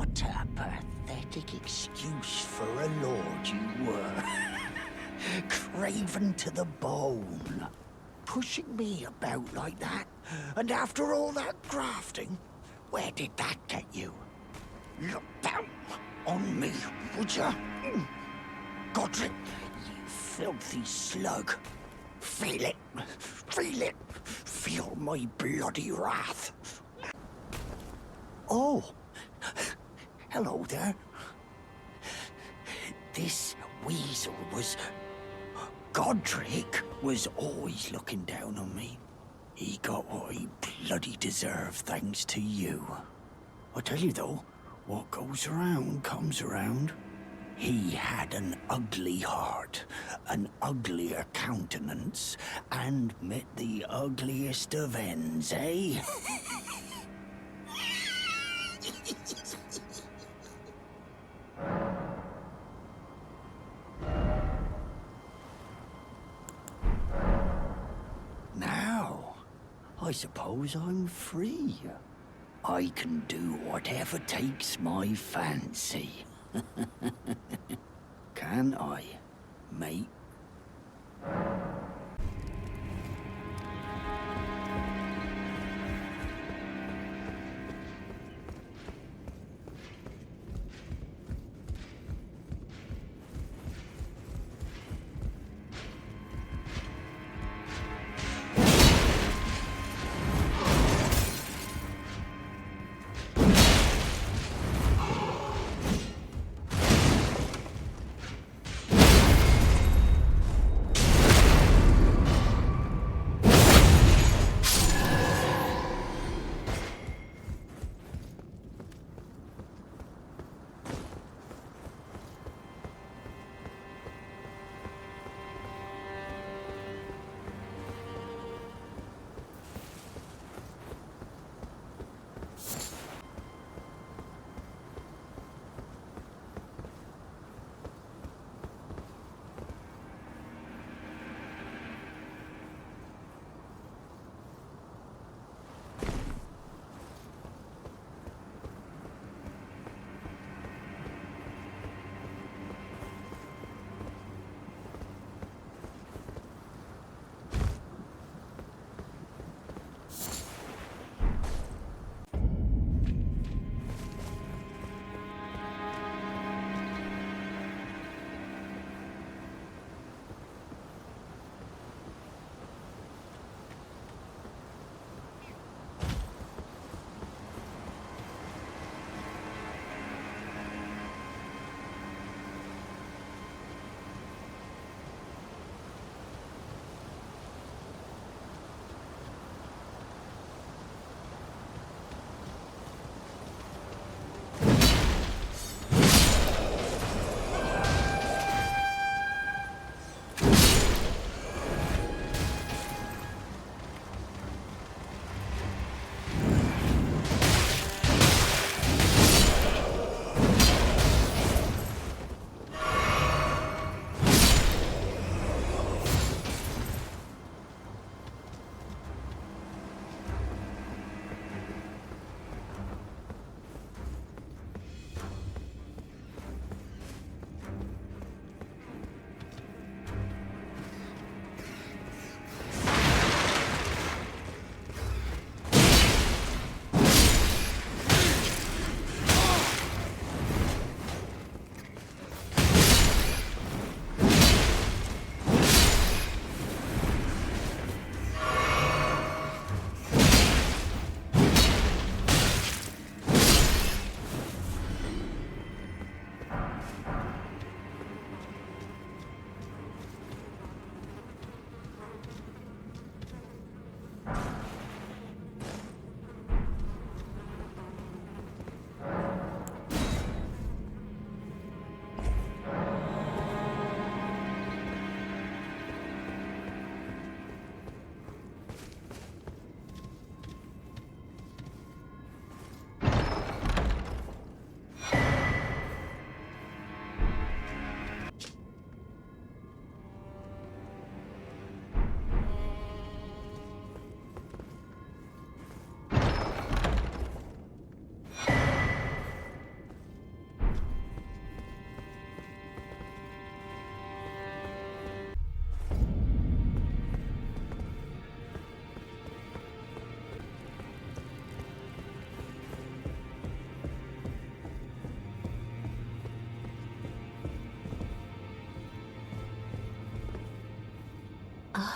What a pathetic excuse for a lord you were. Craven to the bone. Pushing me about like that. And after all that grafting, where did that get you? Look down on me, would ya? Godric, you filthy slug. Feel it. Feel it. Feel my bloody wrath. Oh. Hello there. This weasel was... Godric was always looking down on me. He got what he bloody deserved thanks to you. I tell you though, what goes around comes around. He had an ugly heart, an uglier countenance, and met the ugliest of ends, eh? Now, I suppose I'm free. I can do whatever takes my fancy. Can I, mate?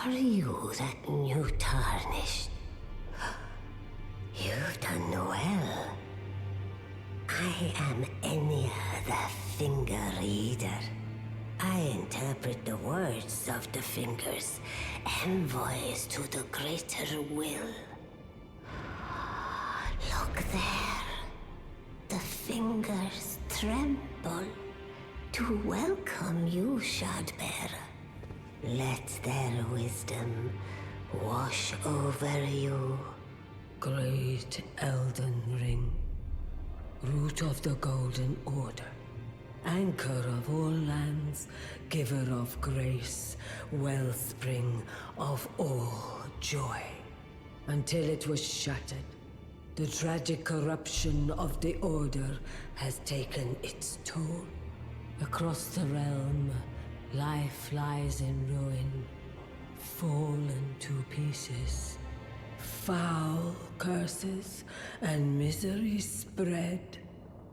Are you that new tarnished? You've done well. I am Enia, the Finger Reader. I interpret the words of the fingers, envoys to the greater will. Look there. The fingers tremble to welcome you, Shardbearer. Let their wisdom wash over you. Great Elden Ring, root of the Golden Order, anchor of all lands, giver of grace, wellspring of all joy. Until it was shattered, the tragic corruption of the Order has taken its toll. Across the realm, life lies in ruin, fallen to pieces. Foul curses and misery spread,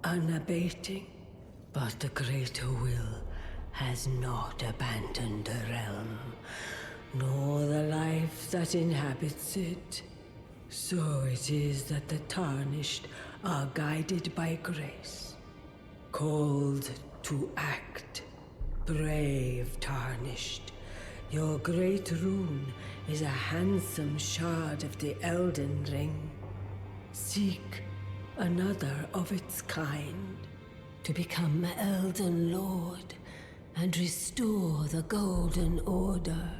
unabating. But the greater will has not abandoned the realm, nor the life that inhabits it. So it is that the Tarnished are guided by grace, called to act. Brave Tarnished, your great rune is a handsome shard of the Elden Ring. Seek another of its kind to become Elden Lord and restore the Golden Order.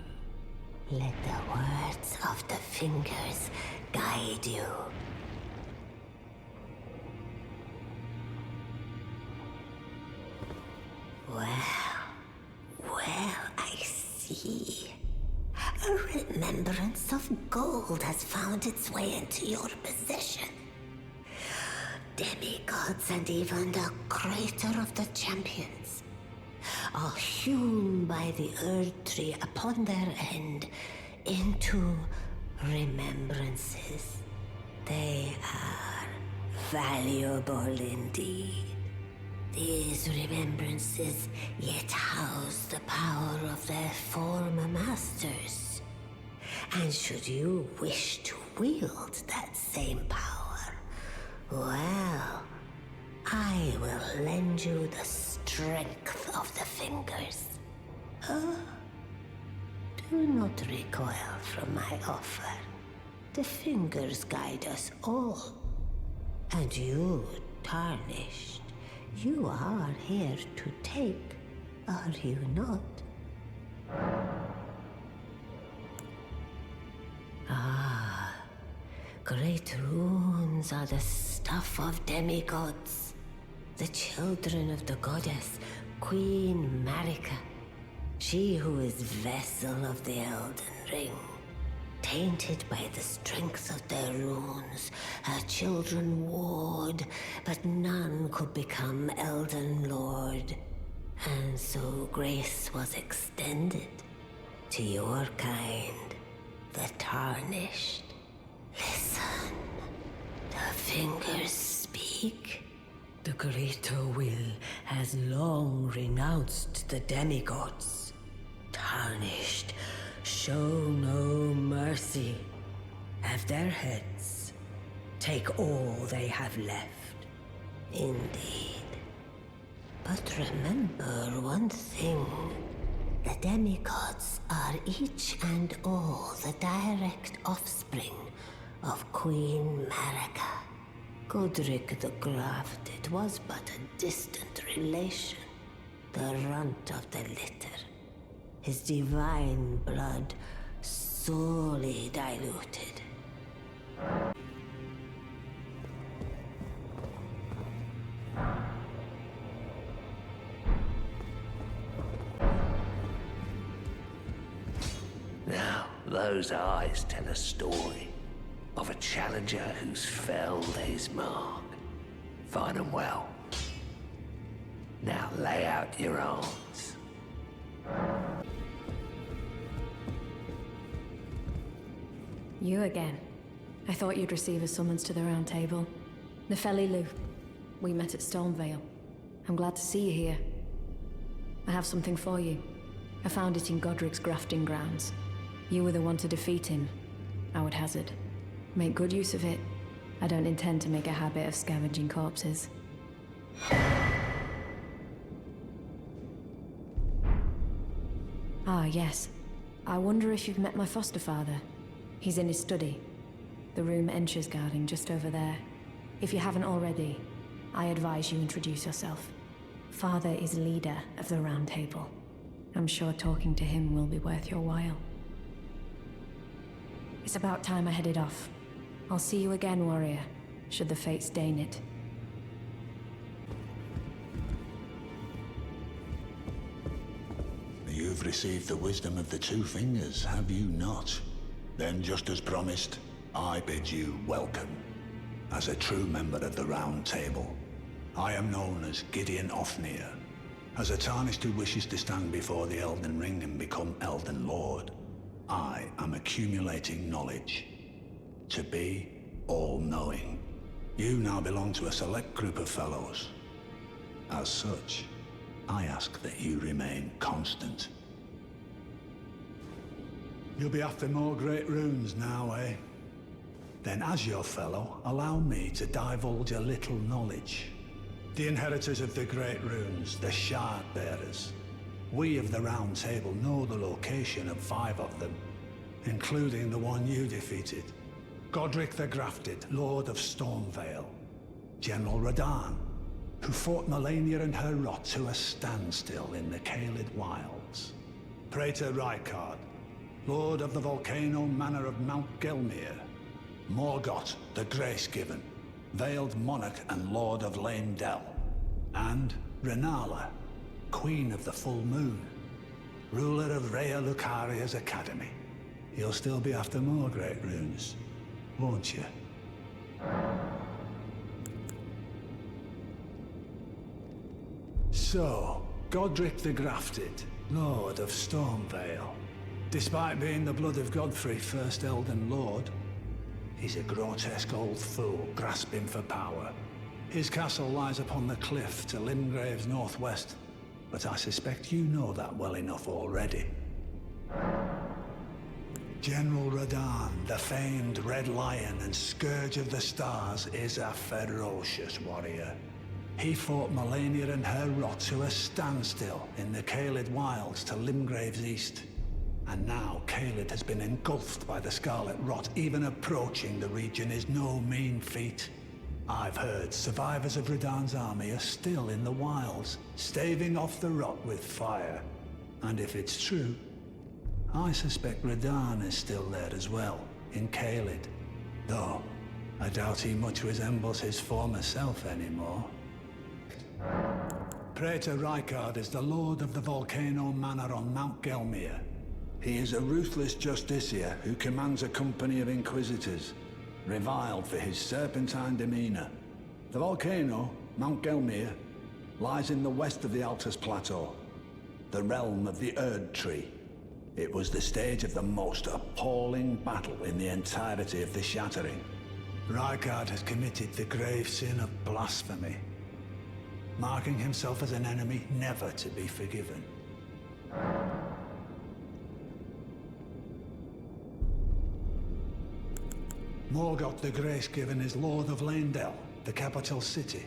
Let the words of the fingers guide you. Well, I see. A remembrance of gold has found its way into your possession. Demigods and even the creator of the champions are hewn by the Earth Tree upon their end into remembrances. They are valuable indeed. These remembrances yet house the power of their former masters. And should you wish to wield that same power, well, I will lend you the strength of the fingers. Do not recoil from my offer. The fingers guide us all. And you, Tarnished, you are here to take, are you not? Great runes are the stuff of demigods, the children of the goddess, Queen Marika, she who is vessel of the Elden Ring. Tainted by the strength of their runes, her children warred, but none could become Elden Lord. And so grace was extended to your kind, the Tarnished. Listen, the fingers speak. The greater will has long renounced the demigods. Tarnished, show no mercy. Have their heads. Take all they have left. Indeed. But remember one thing. The demigods are each and all the direct offspring of Queen Marika. Godric the Grafted was but a distant relation, the runt of the litter. His divine blood sorely diluted. Now, those eyes tell a story of a challenger who's felled his mark. Fine and well. Now lay out your arms. You again. I thought you'd receive a summons to the Round Table. Nepheli, Loux. We met at Stormveil. I'm glad to see you here. I have something for you. I found it in Godric's grafting grounds. You were the one to defeat him, I would hazard. Make good use of it. I don't intend to make a habit of scavenging corpses. Ah, yes. I wonder if you've met my foster father. He's in his study. The room Encher's guarding just over there. If you haven't already, I advise you introduce yourself. Father is leader of the Round Table. I'm sure talking to him will be worth your while. It's about time I headed off. I'll see you again, warrior, should the fates deign it. You've received the wisdom of the Two Fingers, have you not? Then, just as promised, I bid you welcome. As a true member of the Round Table, I am known as Gideon Ofnir. As a Tarnished who wishes to stand before the Elden Ring and become Elden Lord, I am accumulating knowledge. To be all-knowing. You now belong to a select group of fellows. As such, I ask that you remain constant. You'll be after more great runes now, eh? Then as your fellow, allow me to divulge a little knowledge. The inheritors of the great runes, the Shard Bearers. We of the Round Table know the location of 5 of them, including the one you defeated. Godric the Grafted, Lord of Stormveil. General Radahn, who fought Malenia and her rot to a standstill in the Caelid Wilds. Praetor Rykard, Lord of the Volcano Manor of Mount Gelmir. Morgott the Grace-Given, Veiled Monarch and Lord of Leyndell. And Renala, Queen of the Full Moon, ruler of Rhea Lucaria's Academy. You'll still be after more great runes, won't you? So, Godric the Grafted, Lord of Stormveil. Despite being the blood of Godfrey, first Elden Lord, he's a grotesque old fool grasping for power. His castle lies upon the cliff to Limgrave's northwest, but I suspect you know that well enough already. General Radahn, the famed Red Lion and Scourge of the Stars, is a ferocious warrior. He fought Malenia and her rot to a standstill in the Caelid Wilds to Limgrave's east. And now Caelid has been engulfed by the Scarlet Rot. Even approaching the region is no mean feat. I've heard survivors of Radahn's army are still in the wilds, staving off the rot with fire. And if it's true, I suspect Radahn is still there as well, in Caelid. Though, I doubt he much resembles his former self anymore. Praetor Rykard is the Lord of the Volcano Manor on Mount Gelmir. He is a ruthless justiciar who commands a company of inquisitors, reviled for his serpentine demeanor. The volcano, Mount Gelmir, lies in the west of the Altus Plateau, the realm of the Erd Tree. It was the stage of the most appalling battle in the entirety of the Shattering. Rykard has committed the grave sin of blasphemy, marking himself as an enemy never to be forgiven. Morgott the Grace-Given is Lord of Leyndell, the capital city.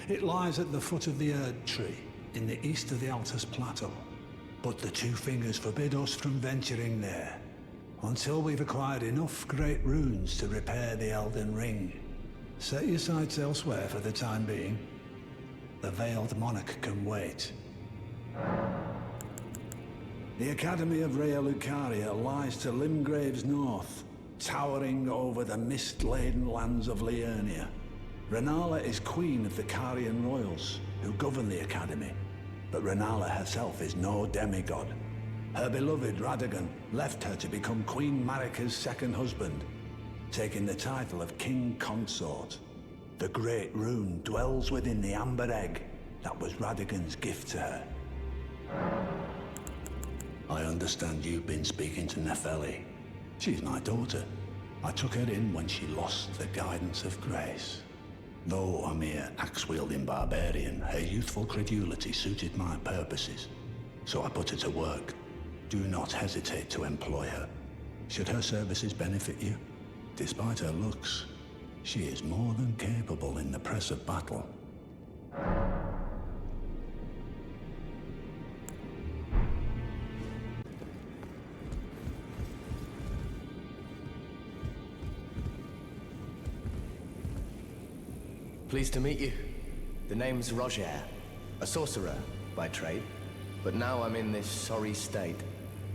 It lies at the foot of the Erd Tree, in the east of the Altus Plateau. But the Two Fingers forbid us from venturing there, until we've acquired enough great runes to repair the Elden Ring. Set your sights elsewhere for the time being. The Veiled Monarch can wait. The Academy of Rhea Lucaria lies to Limgrave's north, towering over the mist-laden lands of Liurnia. Renala is queen of the Carian royals, who govern the Academy. But Renala herself is no demigod. Her beloved Radagon left her to become Queen Marika's second husband, taking the title of King Consort. The Great Rune dwells within the Amber Egg that was Radagon's gift to her. I understand you've been speaking to Nepheli. She's my daughter. I took her in when she lost the guidance of grace. Though a mere axe-wielding barbarian, her youthful credulity suited my purposes. So I put her to work. Do not hesitate to employ her. Should her services benefit you, despite her looks, she is more than capable in the press of battle. Pleased to meet you. The name's Rogier, a sorcerer by trade, but now I'm in this sorry state.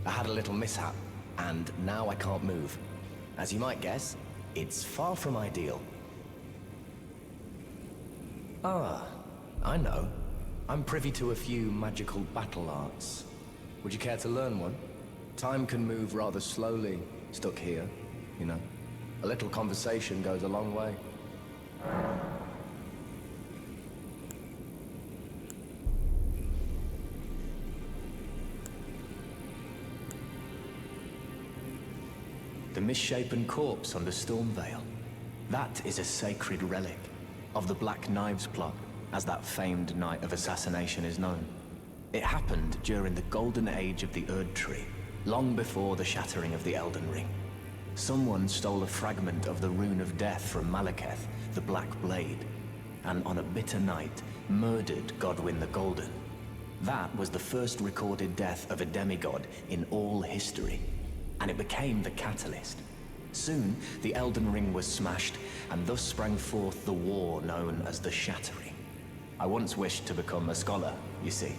I had a little mishap, and now I can't move. As you might guess, it's far from ideal. Ah, I know. I'm privy to a few magical battle arts. Would you care to learn one? Time can move rather slowly, stuck here, you know. A little conversation goes a long way. The misshapen corpse under Stormveil. That is a sacred relic of the Black Knives plot, as that famed night of assassination is known. It happened during the golden age of the Erdtree, long before the shattering of the Elden Ring. Someone stole a fragment of the Rune of Death from Malekith, the Black Blade, and on a bitter night, murdered Godwyn the Golden. That was the first recorded death of a demigod in all history, and it became the catalyst. Soon, the Elden Ring was smashed, and thus sprang forth the war known as the Shattering. I once wished to become a scholar, you see.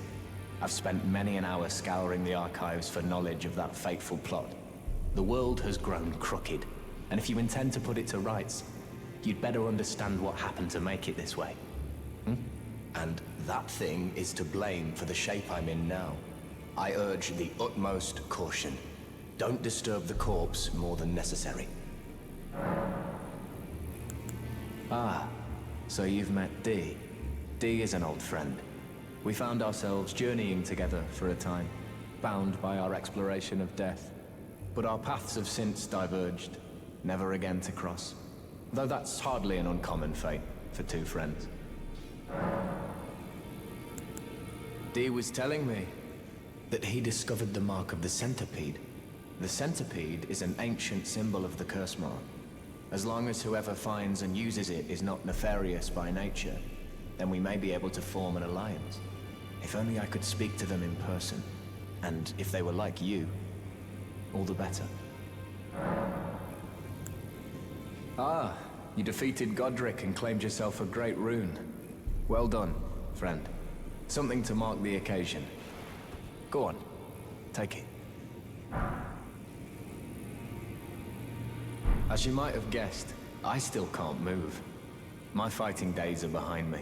I've spent many an hour scouring the archives for knowledge of that fateful plot. The world has grown crooked, and if you intend to put it to rights, you'd better understand what happened to make it this way. And that thing is to blame for the shape I'm in now. I urge the utmost caution. Don't disturb the corpse more than necessary. Ah, so you've met Dee. Dee is an old friend. We found ourselves journeying together for a time, bound by our exploration of death. But our paths have since diverged, never again to cross. Though that's hardly an uncommon fate for two friends. Dee was telling me that he discovered the mark of the centipede. The centipede is an ancient symbol of the curse mark. As long as whoever finds and uses it is not nefarious by nature, then we may be able to form an alliance. If only I could speak to them in person. And if they were like you, all the better. Ah, you defeated Godric and claimed yourself a great rune. Well done, friend. Something to mark the occasion. Go on, take it. As you might have guessed, I still can't move. My fighting days are behind me.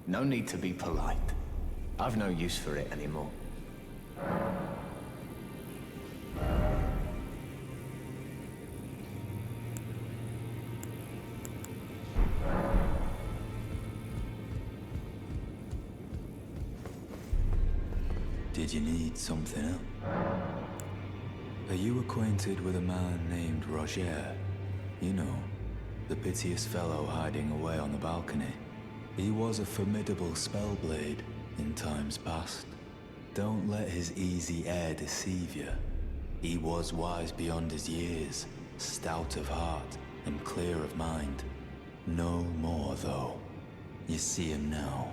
No need to be polite. I've no use for it anymore. Did you need something else? Are you acquainted with a man named Rogier? You know, the piteous fellow hiding away on the balcony. He was a formidable spellblade in times past. Don't let his easy air deceive you. He was wise beyond his years, stout of heart and clear of mind. No more, though. You see him now,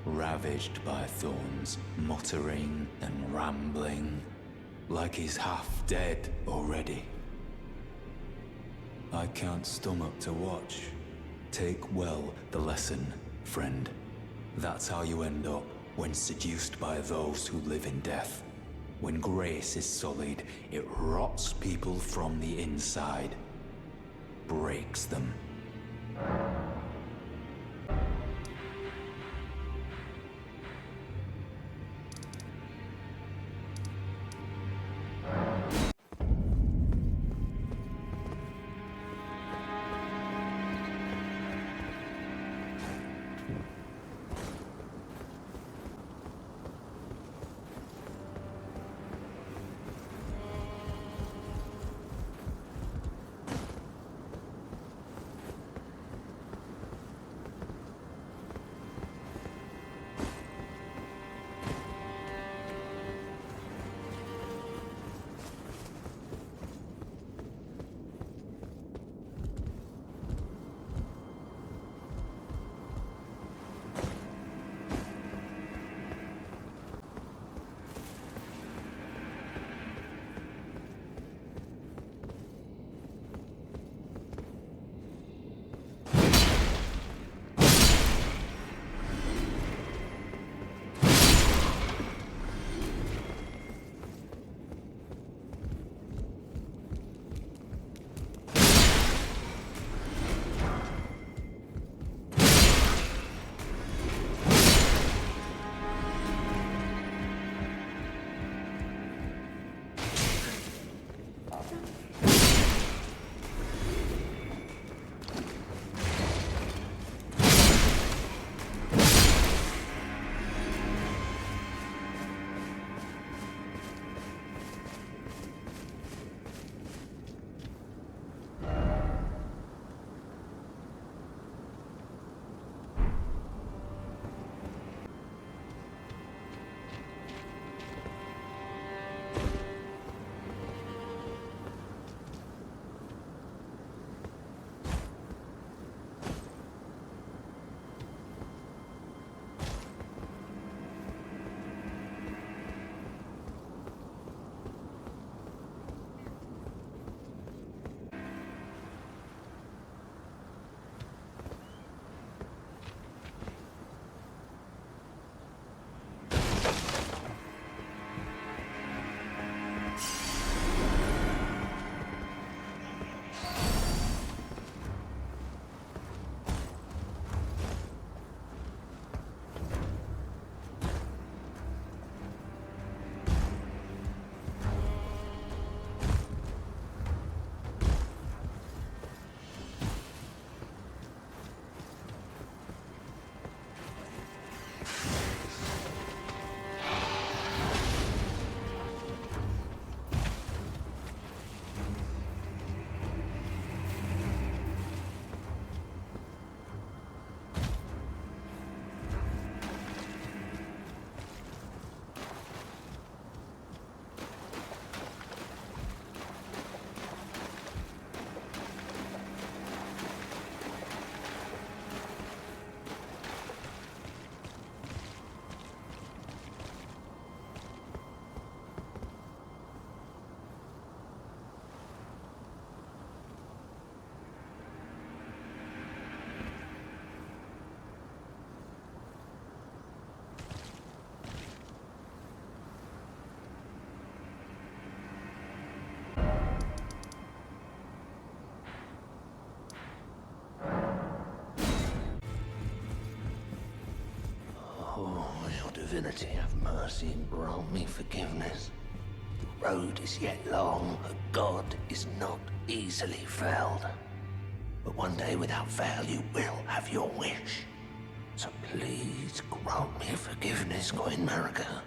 ravaged by thorns, muttering and rambling, like he's half dead already. I can't stomach to watch. Take well the lesson, friend. That's how you end up when seduced by those who live in death. When grace is sullied, it rots people from the inside. Breaks them. divinity, have mercy and grant me forgiveness. The road is yet long, a god is not easily felled. But one day without fail you will have your wish. So please grant me forgiveness, Queen Marika.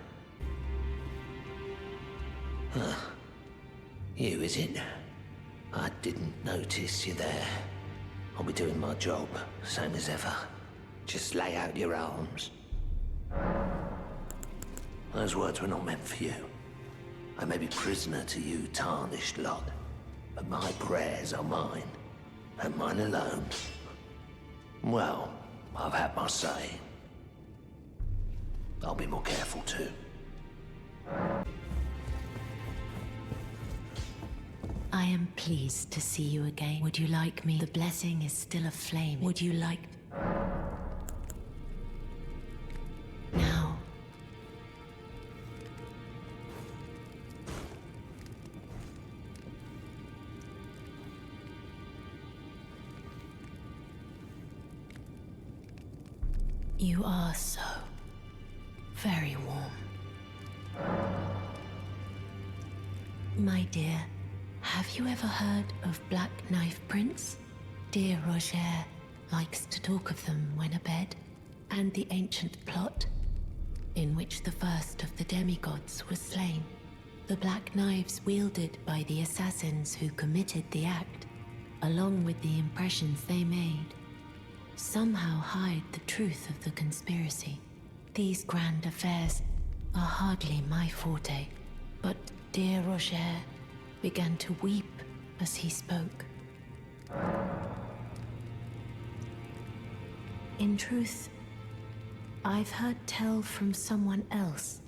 You, is it? I didn't notice you there. I'll be doing my job, same as ever. Just lay out your arms. Those words were not meant for you. I may be prisoner to you, tarnished lot, but my prayers are mine, and mine alone. Well, I've had my say. I'll be more careful too. I am pleased to see you again. Would you like me? The blessing is still aflame. Would you like... Now. You are so very warm. My dear, have you ever heard of Black Knife Prince? Dear Rogier likes to talk of them when abed, and the ancient plot in which the first of the demigods was slain. The black knives wielded by the assassins who committed the act, along with the impressions they made, somehow hide the truth of the conspiracy. These grand affairs are hardly my forte, but dear Rogier began to weep as he spoke. In truth, I've heard tell from someone else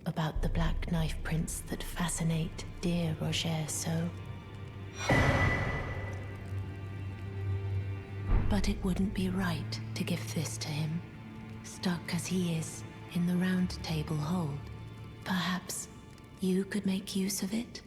about the Black Knife Prince that fascinate dear Rogier so. But it wouldn't be right to give this to him, stuck as he is in the Round Table hold. Perhaps you could make use of it?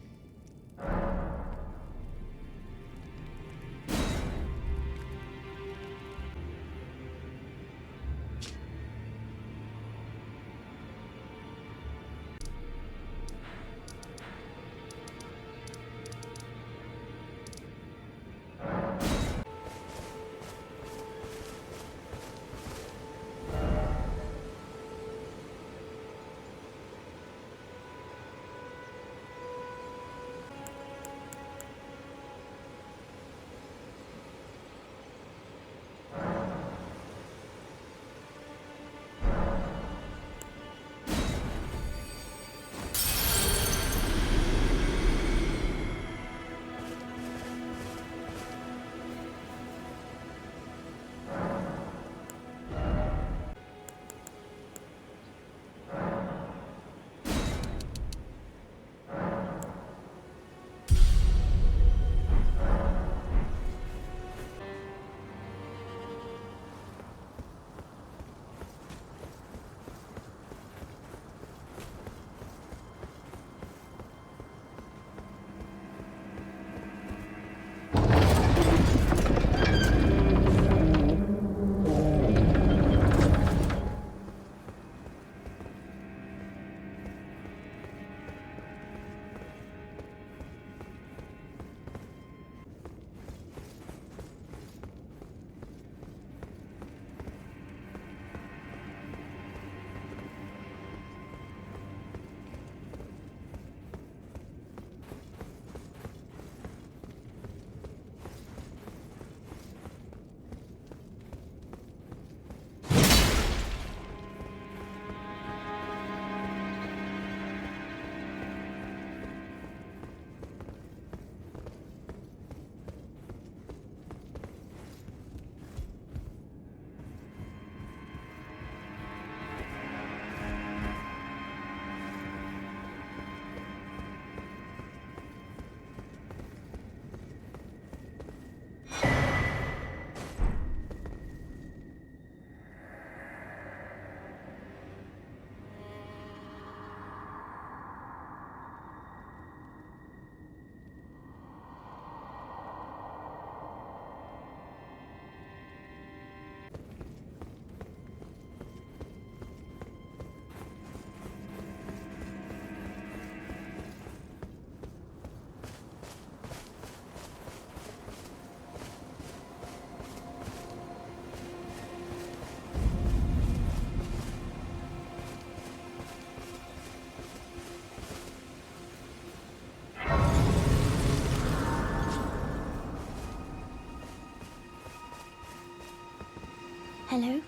Hello?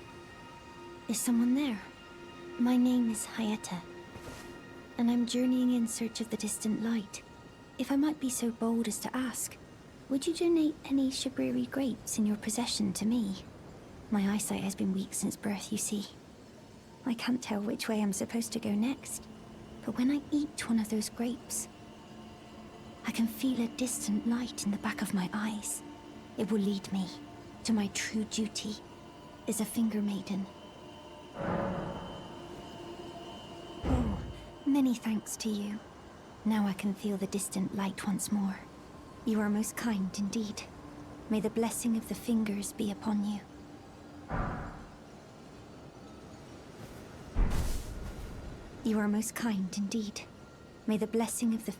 Is someone there? My name is Hyetta, and I'm journeying in search of the distant light. If I might be so bold as to ask, would you donate any Shabriri grapes in your possession to me? My eyesight has been weak since birth, you see. I can't tell which way I'm supposed to go next, but when I eat one of those grapes, I can feel a distant light in the back of my eyes. It will lead me to my true duty as a finger maiden. Oh, many thanks to you. Now I can feel the distant light once more. You are most kind indeed. May the blessing of the fingers be upon you. You are most kind indeed. May the blessing of the